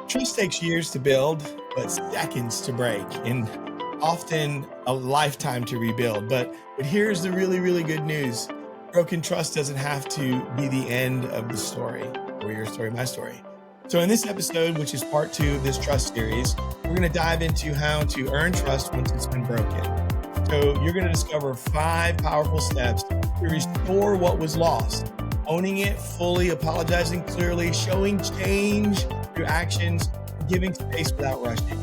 Trust takes years to build, but seconds to break, and often a lifetime to rebuild. But here's the really good news. Broken trust doesn't have to be the end of the story, or your story, my story. So in this episode, which is part 2 of this trust series, we're going to dive into how to earn trust once it's been broken. So you're going to discover 5 powerful steps to restore what was lost, owning it fully, apologizing clearly, showing change through actions, giving space without rushing,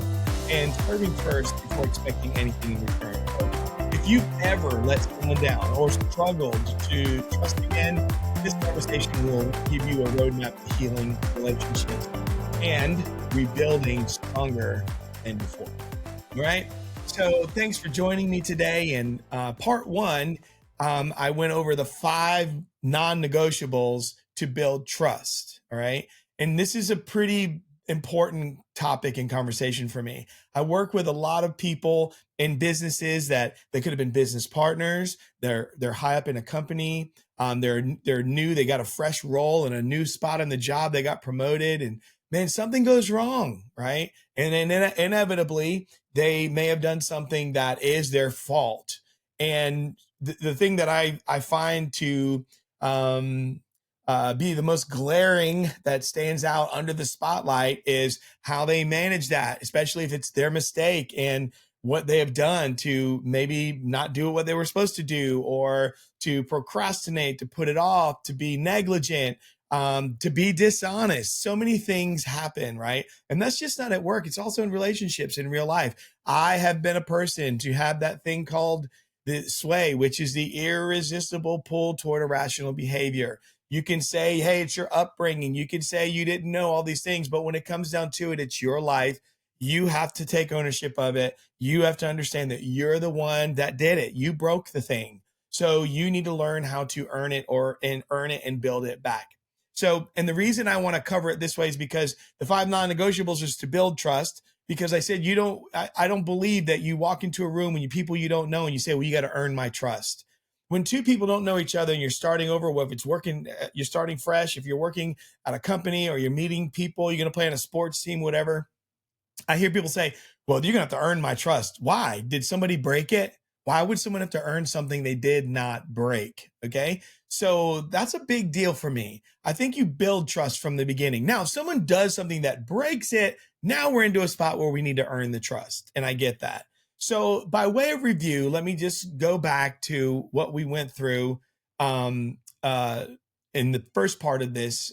and serving first before expecting anything in return. So if you've ever let someone down or struggled to trust again, this conversation will give you a roadmap to healing relationships and rebuilding stronger than before. All right. So thanks for joining me today. In part 1, I went over the 5 non-negotiables to build trust. All right. And this is a pretty important topic and conversation for me. I work with a lot of people in businesses that they could have been business partners. They're high up in a company. They're new. They got a fresh role in a new spot in the job. They got promoted, and man, something goes wrong, right? And then inevitably, they may have done something that is their fault. And the thing that I find to be the most glaring that stands out under the spotlight is how they manage that, especially if it's their mistake and what they have done to maybe not do what they were supposed to do, or to procrastinate, to put it off, to be negligent, to be dishonest. So many things happen, right? And that's just not at work. It's also in relationships, in real life. I have been a person to have that thing called the sway, which is the irresistible pull toward irrational behavior. You can say, hey, it's your upbringing. You can say you didn't know all these things, but when it comes down to it, it's your life. You have to take ownership of it. You have to understand that you're the one that did it. You broke the thing. So you need to learn how to earn it and build it back. So, and the reason I want to cover it this way is because the 5 non-negotiables is to build trust. Because I said, I don't believe that you walk into a room and people you don't know and you say, well, you got to earn my trust. When 2 people don't know each other and you're starting over, whether it's working, you're starting fresh, if you're working at a company or you're meeting people, you're going to play on a sports team, whatever. I hear people say, well, you're going to have to earn my trust. Why? Did somebody break it? Why would someone have to earn something they did not break? Okay. So that's a big deal for me. I think you build trust from the beginning. Now, if someone does something that breaks it, now we're into a spot where we need to earn the trust. And I get that. So by way of review, let me just go back to what we went through in the first part of this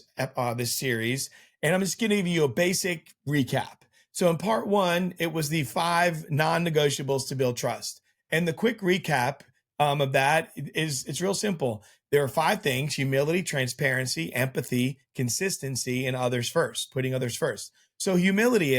series. And I'm just going to give you a basic recap. So in part 1, it was the 5 non-negotiables to build trust. And the quick recap of that is, it's real simple. There are 5 things: humility, transparency, empathy, consistency, and others first, putting others first. So humility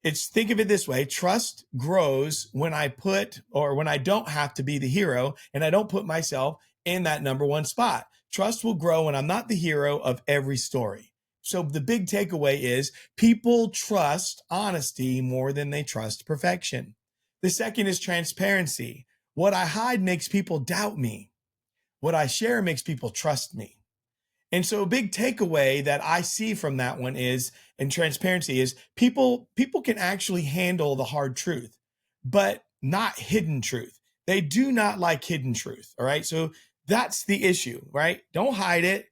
think of it this way: trust grows when when I don't have to be the hero and I don't put myself in that number 1 spot. Trust will grow when I'm not the hero of every story. So the big takeaway is people trust honesty more than they trust perfection. The second is transparency. What I hide makes people doubt me. What I share makes people trust me. And so a big takeaway that I see from that one in transparency is people can actually handle the hard truth, but not hidden truth. They do not like hidden truth. All right. So that's the issue, right? Don't hide it.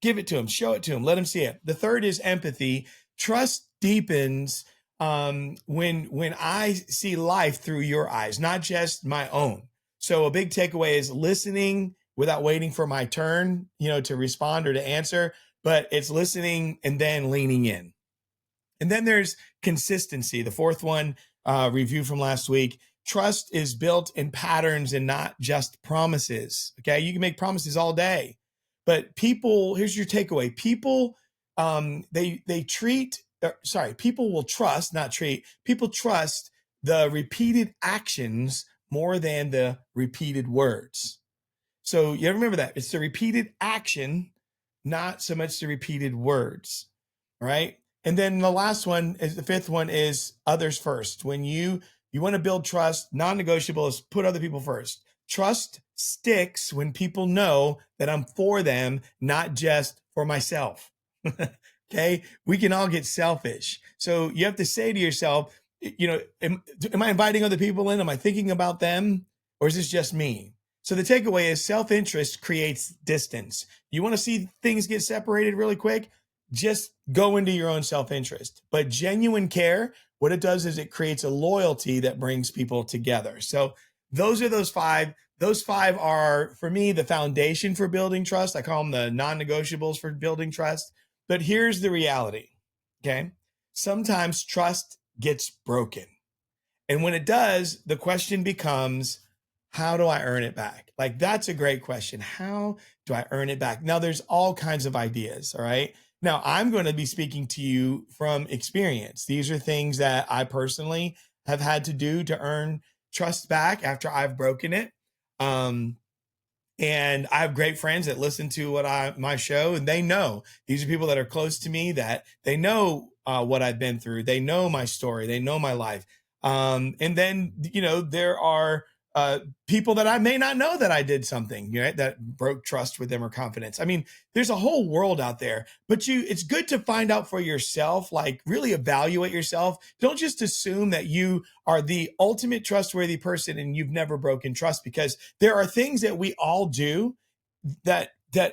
Give it to them. Show it to them. Let them see it. The third is empathy. Trust deepens when I see life through your eyes, not just my own. So a big takeaway is listening without waiting for my turn, to respond or to answer, but it's listening and then leaning in. And then there's consistency. The fourth one, review from last week. Trust is built in patterns and not just promises. Okay. You can make promises all day, but here's your takeaway. People, people will trust, not treat. People trust the repeated actions more than the repeated words. So you remember that it's the repeated action, not so much the repeated words. All right. And then the last one is the 5th one is others first. When you want to build trust, non-negotiable is put other people first. Trust sticks when people know that I'm for them, not just for myself. Okay. We can all get selfish. So you have to say to yourself, am I inviting other people in? Am I thinking about them? Or is this just me? So the takeaway is self-interest creates distance. You want to see things get separated really quick? Just go into your own self-interest. But genuine care, what it does is it creates a loyalty that brings people together. So those are those five. Those five are, for me, the foundation for building trust. I call them the non-negotiables for building trust. But here's the reality, okay? Sometimes trust gets broken. And when it does, the question becomes, how do I earn it back? Like, that's a great question. How do I earn it back? Now, there's all kinds of ideas, all right? Now, I'm going to be speaking to you from experience. These are things that I personally have had to do to earn trust back after I've broken it. And I have great friends that listen to my show, and they know these are people that are close to me, that they know what I've been through. They know my story. They know my life. And then, there are people that I may not know that I did something, that broke trust with them or confidence. I mean, there's a whole world out there, but it's good to find out for yourself, like really evaluate yourself. Don't just assume that you are the ultimate trustworthy person and you've never broken trust, because there are things that we all do that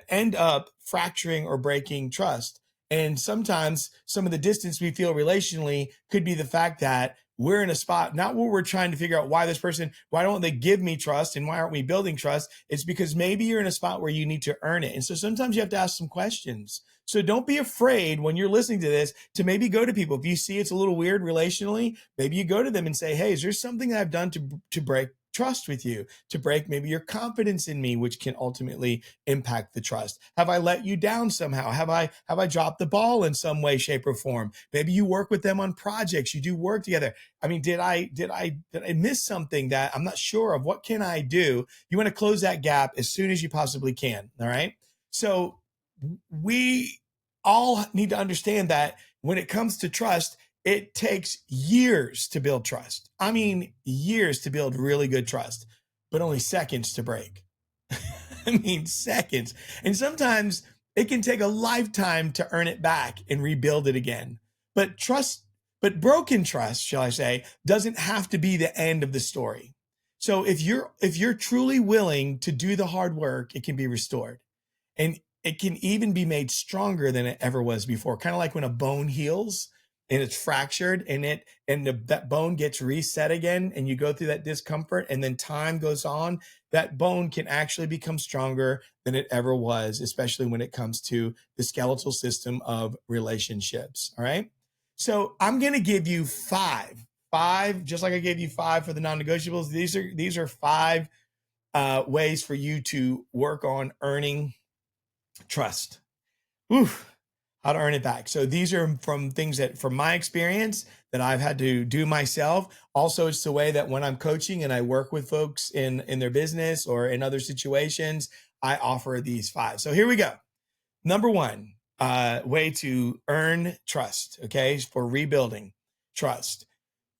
end up fracturing or breaking trust. And sometimes some of the distance we feel relationally could be the fact that we're in a spot, not where we're trying to figure out why don't they give me trust and why aren't we building trust? It's because maybe you're in a spot where you need to earn it. And so sometimes you have to ask some questions. So don't be afraid when you're listening to this to maybe go to people. If you see it's a little weird relationally, maybe you go to them and say, hey, is there something that I've done to break trust with you, to break maybe your confidence in me, which can ultimately impact the trust? Have I let you down somehow? Have I dropped the ball in some way, shape, or form? Maybe you work with them on projects, you do work together. I mean, did I miss something that I'm not sure of? What can I do? You want to close that gap as soon as you possibly can. All right. So we all need to understand that when it comes to trust, it takes years to build trust. I mean, years to build really good trust, but only seconds to break. I mean, seconds. And sometimes it can take a lifetime to earn it back and rebuild it again. But broken trust, shall I say, doesn't have to be the end of the story. So if you're truly willing to do the hard work, it can be restored. And it can even be made stronger than it ever was before. Kind of like when a bone heals and it's fractured and that bone gets reset again, and you go through that discomfort, and then time goes on, that bone can actually become stronger than it ever was, especially when it comes to the skeletal system of relationships. All right. So I'm going to give you five, just like I gave you five for the non-negotiables. These are five ways for you to work on earning trust. How to earn it back. So these are from things that, from my experience, that I've had to do myself. Also, it's the way that when I'm coaching and I work with folks in their business or in other situations, I offer these five. So here we go. Number one, way to earn trust, okay, for rebuilding trust.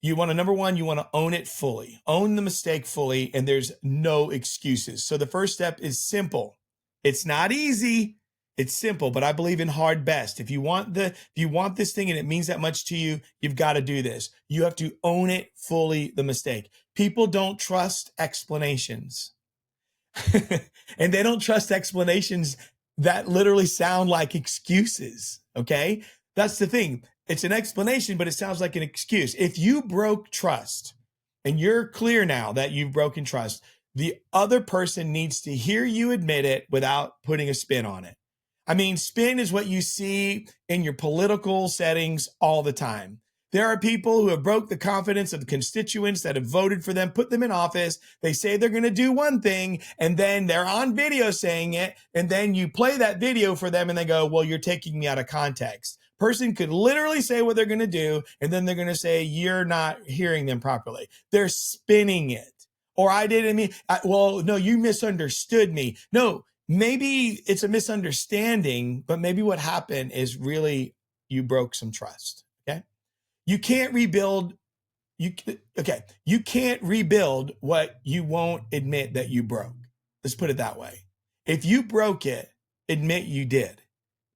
You want to own it fully, own the mistake fully, and there's no excuses. So the first step is simple. It's not easy. It's simple, but I believe in hard best. If you want this thing and it means that much to you, you've got to do this. You have to own it fully, the mistake. People don't trust explanations. And they don't trust explanations that literally sound like excuses. Okay. That's the thing. It's an explanation, but it sounds like an excuse. If you broke trust and you're clear now that you've broken trust, the other person needs to hear you admit it without putting a spin on it. I mean, spin is what you see in your political settings all the time. There are people who have broke the confidence of the constituents that have voted for them, put them in office. They say they're going to do one thing, and then they're on video saying it. And then you play that video for them and they go, well, you're taking me out of context. Person could literally say what they're going to do, and then they're going to say, you're not hearing them properly. They're spinning it. Or I didn't mean, well, no, you misunderstood me. No, maybe it's a misunderstanding, but maybe what happened is really you broke some trust. Okay. You can't rebuild. You can't rebuild what you won't admit that you broke. Let's put it that way. If you broke it, admit you did,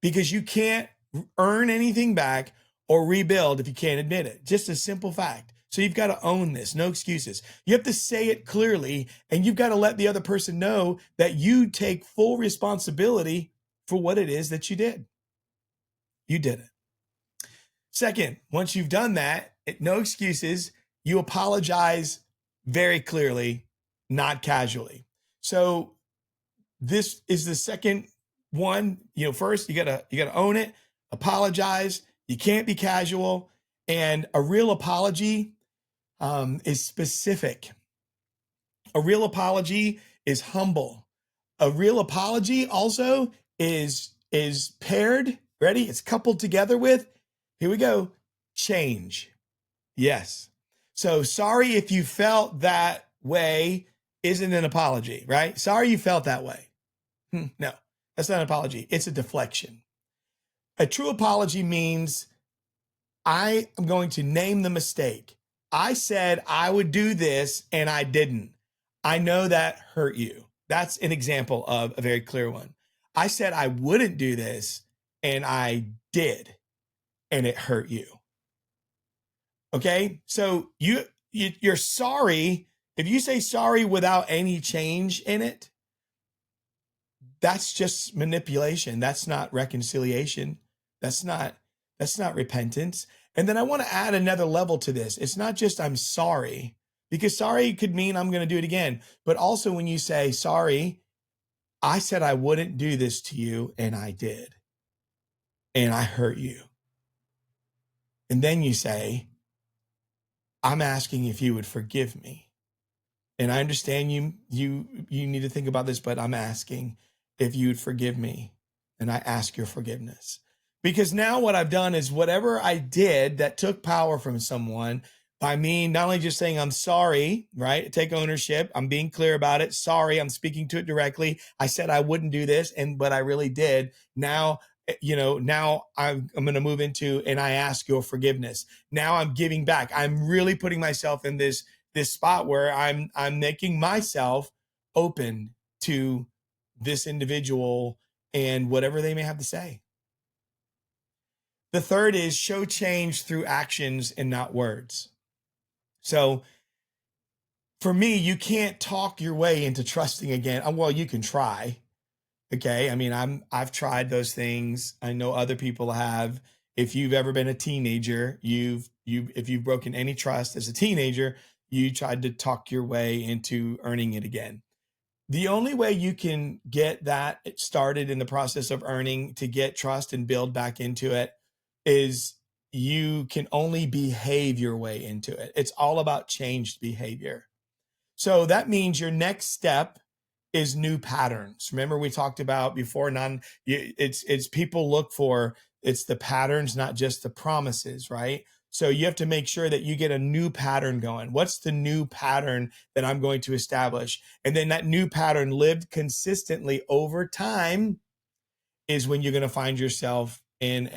because you can't earn anything back or rebuild if you can't admit it. Just a simple fact. So you've got to own this, no excuses. You have to say it clearly, and you've got to let the other person know that you take full responsibility for what it is that you did. You did it. Second, once you've done that, no excuses, you apologize very clearly, not casually. So this is the second one. First you gotta own it, apologize. You can't be casual, and a real apology is specific. A real apology is humble. A real apology also is paired. Ready? It's coupled together with, here we go, change. Yes. So sorry if you felt that way isn't an apology, right? Sorry you felt that way. No, that's not an apology. It's a deflection. A true apology means I am going to name the mistake. I said I would do this and I didn't. I know that hurt you. That's an example of a very clear one. I said I wouldn't do this and I did, and it hurt you. Okay? So you're sorry. If you say sorry without any change in it, that's just manipulation. That's not reconciliation. That's not repentance. And then I want to add another level to this. It's not just I'm sorry, because sorry could mean I'm going to do it again. But also when you say, sorry, I said I wouldn't do this to you and I did. And I hurt you. And then you say, I'm asking if you would forgive me. And I understand you need to think about this, but I'm asking if you'd forgive me, and I ask your forgiveness. Because now what I've done is whatever I did that took power from someone, by me not only just saying I'm sorry, right? Take ownership. I'm being clear about it. Sorry, I'm speaking to it directly. I said I wouldn't do this, but I really did. Now, now I'm going to move into, and I ask your forgiveness. Now I'm giving back. I'm really putting myself in this spot where I'm making myself open to this individual and whatever they may have to say. The third is show change through actions and not words. So for me, you can't talk your way into trusting again. Well, you can try. Okay. I mean, I've tried those things. I know other people have. If you've ever been a teenager, if you've broken any trust as a teenager, you tried to talk your way into earning it again. The only way you can get that started in the process of earning, to get trust and build back into it, is you can only behave your way into it. It's all about changed behavior. So that means your next step is new patterns. Remember we talked about before, it's people look for, it's the patterns, not just the promises, right? So you have to make sure that you get a new pattern going. What's the new pattern that I'm going to establish? And then that new pattern lived consistently over time is when you're going to find yourself in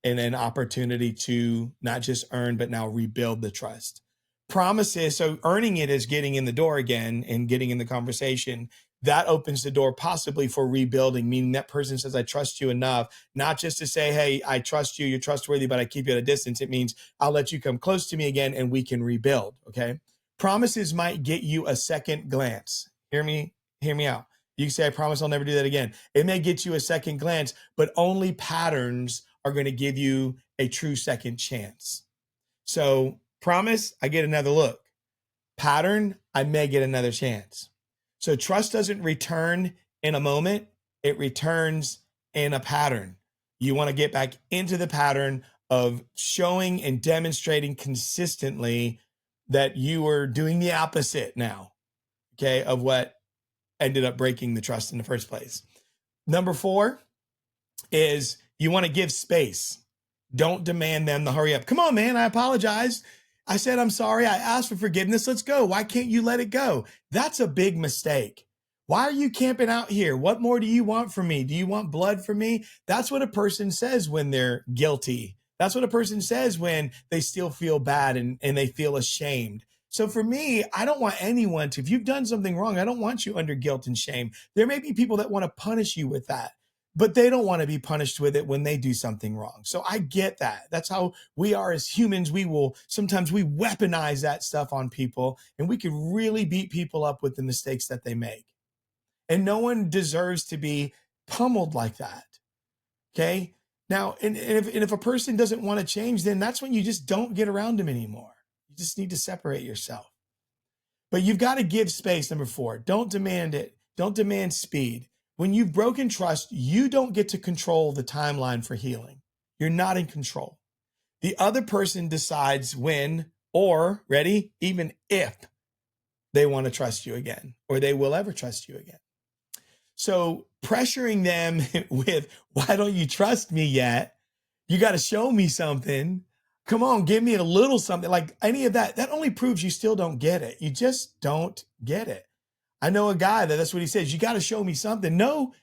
an opportunity to not just earn, but now rebuild the trust. Promises, so earning it is getting in the door again and getting in the conversation. That opens the door possibly for rebuilding, meaning that person says, I trust you enough, not just to say, hey, I trust you, you're trustworthy, but I keep you at a distance. It means I'll let you come close to me again and we can rebuild, okay? Promises might get you a second glance. Hear me out. You can say, I promise I'll never do that again. It may get you a second glance, but only patterns are going to give you a true second chance. So promise, I get another look. Pattern, I may get another chance. So trust doesn't return in a moment. It returns in a pattern. You want to get back into the pattern of showing and demonstrating consistently that you are doing the opposite now, okay, of what ended up breaking the trust in the first place. Number 4 is you want to give space. Don't demand them to hurry up. Come on, man, I apologize. I said, I'm sorry. I asked for forgiveness. Let's go. Why can't you let it go? That's a big mistake. Why are you camping out here? What more do you want from me? Do you want blood from me? That's what a person says when they're guilty. That's what a person says when they still feel bad and they feel ashamed. So for me, I don't want anyone to, if you've done something wrong, I don't want you under guilt and shame. There may be people that want to punish you with that. but they don't want to be punished with it when they do something wrong. So I get that. That's how we are as humans. Sometimes we weaponize that stuff on people, and we can really beat people up with the mistakes that they make. And no one deserves to be pummeled like that. Okay. Now, and if a person doesn't want to change, then that's when you just don't get around them anymore. You just need to separate yourself. But you've got to give space. Number 4, don't demand it. Don't demand speed. When you've broken trust, you don't get to control the timeline for healing. You're not in control. The other person decides when, or, ready, even if they want to trust you again, or they will ever trust you again. So pressuring them with, why don't you trust me yet? You got to show me something. Come on, give me a little something. Like any of that, that only proves you still don't get it. You just don't get it. I know a guy that's what he says. You got to show me something. No,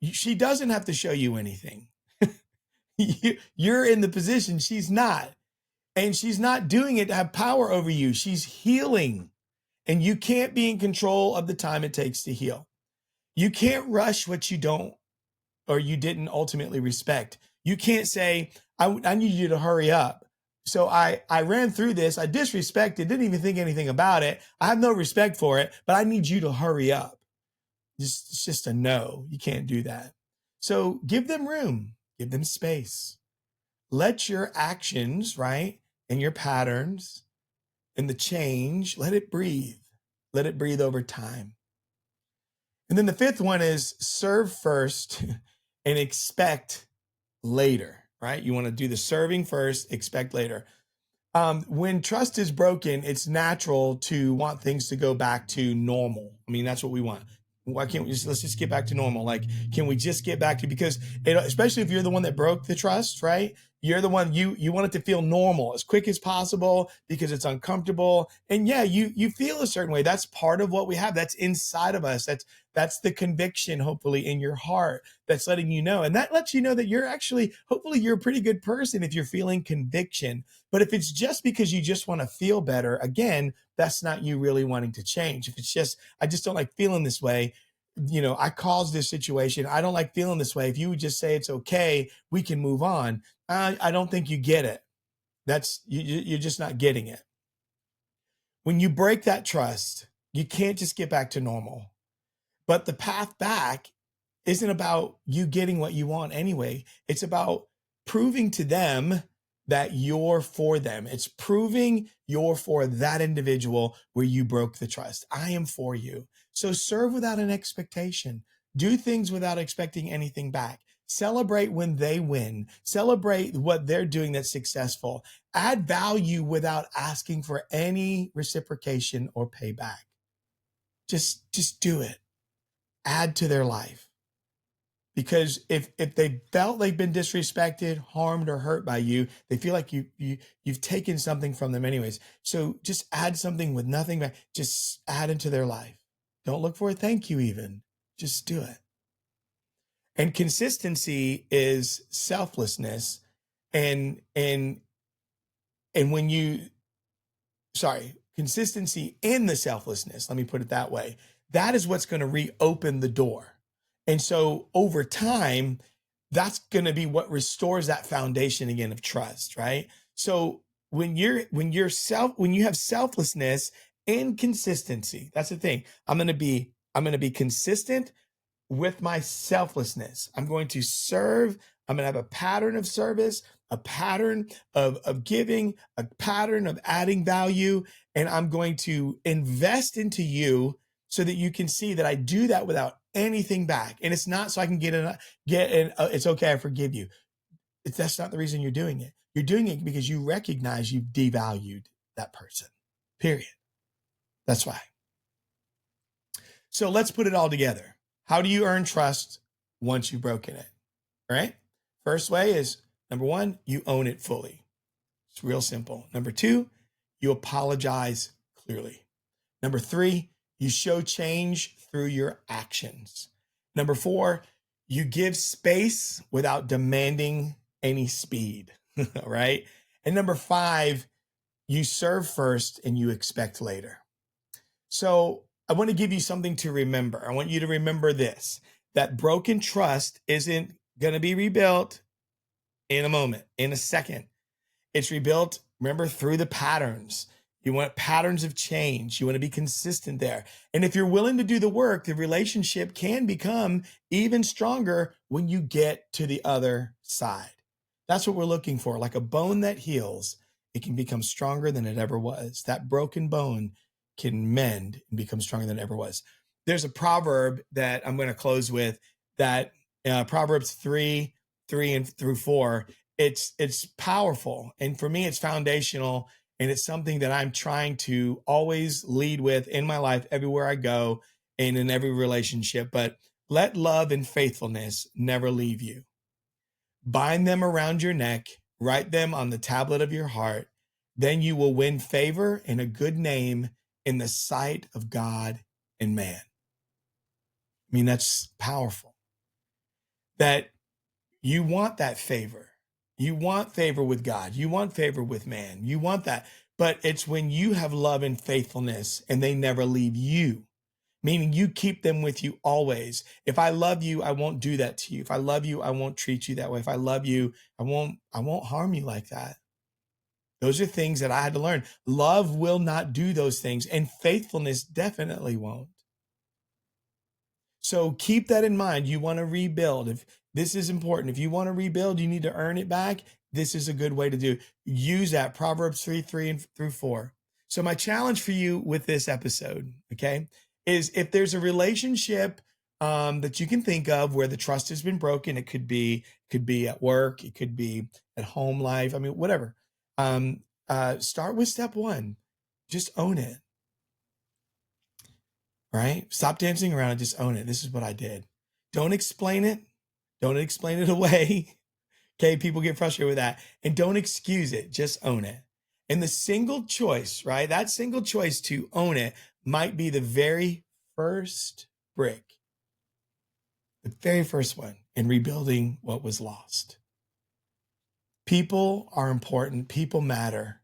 she doesn't have to show you anything. You're in the position. She's not. And she's not doing it to have power over you. She's healing. And you can't be in control of the time it takes to heal. You can't rush what you don't or you didn't ultimately respect. You can't say, I need you to hurry up. So I ran through this. I disrespected, didn't even think anything about it. I have no respect for it, but I need you to hurry up. It's just a no. You can't do that. So give them room. Give them space. Let your actions, right, and your patterns and the change, let it breathe. Let it breathe over time. And then the 5th one is serve first and expect later, right? You want to do the serving first, expect later. When trust is broken, it's natural to want things to go back to normal. I mean, that's what we want. Why can't we let's just get back to normal? Like, can we just get back to, because especially if you're the one that broke the trust, right? You're the one, you want it to feel normal as quick as possible because it's uncomfortable. And yeah, you feel a certain way. That's part of what we have. That's inside of us. That's the conviction, hopefully, in your heart that's letting you know. And that lets you know that you're actually, hopefully you're a pretty good person if you're feeling conviction. But if it's just because you just want to feel better, again, that's not you really wanting to change. If it's just, I just don't like feeling this way. I caused this situation. I don't like feeling this way. If you would just say it's okay, we can move on. I don't think you get it. You're just not getting it. When you break that trust, you can't just get back to normal. But the path back isn't about you getting what you want anyway. It's about proving to them that you're for them. It's proving you're for that individual where you broke the trust. I am for you. So serve without an expectation. Do things without expecting anything back. Celebrate when they win. Celebrate what they're doing that's successful. Add value without asking for any reciprocation or payback. Just do it. Add to their life. Because if they felt they've been disrespected, harmed, or hurt by you, they feel like you've taken something from them anyways. So just add something with nothing back. Just add into their life. Don't look for a thank you even. Just do it. And consistency is selflessness. And when consistency in the selflessness, let me put it that way, that is what's going to reopen the door. And so over time, that's going to be what restores that foundation again of trust, right? So when you have selflessness and consistency, that's the thing. I'm going to be consistent with my selflessness. I'm going to serve. I'm going to have a pattern of service, a pattern of giving, a pattern of adding value, and I'm going to invest into you so that you can see that I do that without anything back. And it's not so I can it's okay, I forgive you. That's not the reason you're doing it. You're doing it because you recognize you've devalued that person, period. That's why. So let's put it all together. How do you earn trust once you've broken it? All right. First way is, number 1, you own it fully. It's real simple. Number 2, you apologize clearly. Number 3, you show change through your actions. Number 4, you give space without demanding any speed, right? And number 5, you serve first and you expect later. So I want to give you something to remember. I want you to remember this, That broken trust isn't going to be rebuilt in a moment, in a second. It's rebuilt, remember, through the patterns. You want patterns of change. You want to be consistent there. And if you're willing to do the work, the relationship can become even stronger when you get to the other side. That's what we're looking for. Like a bone that heals, it can become stronger than it ever was. That broken bone can mend and become stronger than it ever was. There's a proverb that I'm going to close with, that Proverbs 3 and through 4. It's powerful. And for me, it's foundational. And it's something that I'm trying to always lead with in my life, everywhere I go and in every relationship. But let love and faithfulness never leave you. Bind them around your neck, write them on the tablet of your heart. Then you will win favor and a good name in the sight of God and man. I mean, that's powerful. That you want that favor. You want favor with God. You want favor with man. You want that. But it's when you have love and faithfulness and they never leave you, meaning you keep them with you always. If I love you, I won't do that to you. If I love you, I won't treat you that way. If I love you, I won't harm you like that. Those are things that I had to learn. Love will not do those things, and faithfulness definitely won't. So keep that in mind. You want to rebuild. If this is important, if you want to rebuild, you need to earn it back. This is a good way to do. Use that Proverbs 3 and through 4. So my challenge for you with this episode, okay, is if there's a relationship that you can think of where the trust has been broken, it could be at work, it could be at home life. I mean, whatever. Start with step 1. Just own it. Right? Stop dancing around and just own it. This is what I did. Don't explain it. Don't explain it away. Okay, people get frustrated with that. And don't excuse it. Just own it. And the single choice, right? That single choice to own it might be the very first brick. The very first one in rebuilding what was lost. People are important. People matter.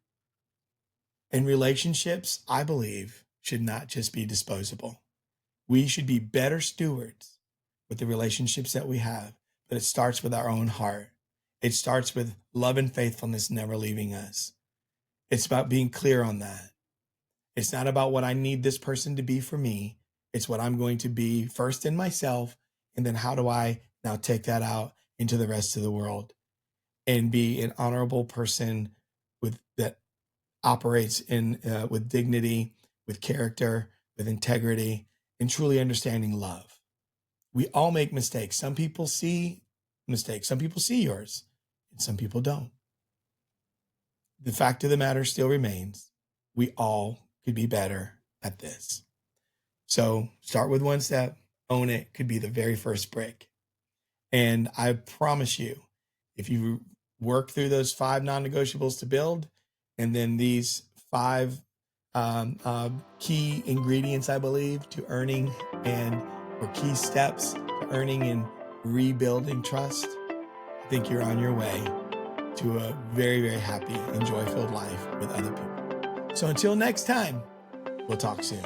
And relationships, I believe, should not just be disposable. We should be better stewards with the relationships that we have, but it starts with our own heart. It starts with love and faithfulness never leaving us. It's about being clear on that. It's not about what I need this person to be for me. It's what I'm going to be first in myself, and then how do I now take that out into the rest of the world and be an honorable person that operates in with dignity, with character, with integrity, and truly understanding love. We all make mistakes. Some people see mistakes. Some people see yours, and some people don't. The fact of the matter still remains. We all could be better at this. So start with one step. Own it could be the very first brick. And I promise you, if you work through those 5 non-negotiables to build, and then these 5 key ingredients, I believe, to earning or key steps to earning and rebuilding trust, I think you're on your way to a very, very happy and joy-filled life with other people. So until next time, we'll talk soon.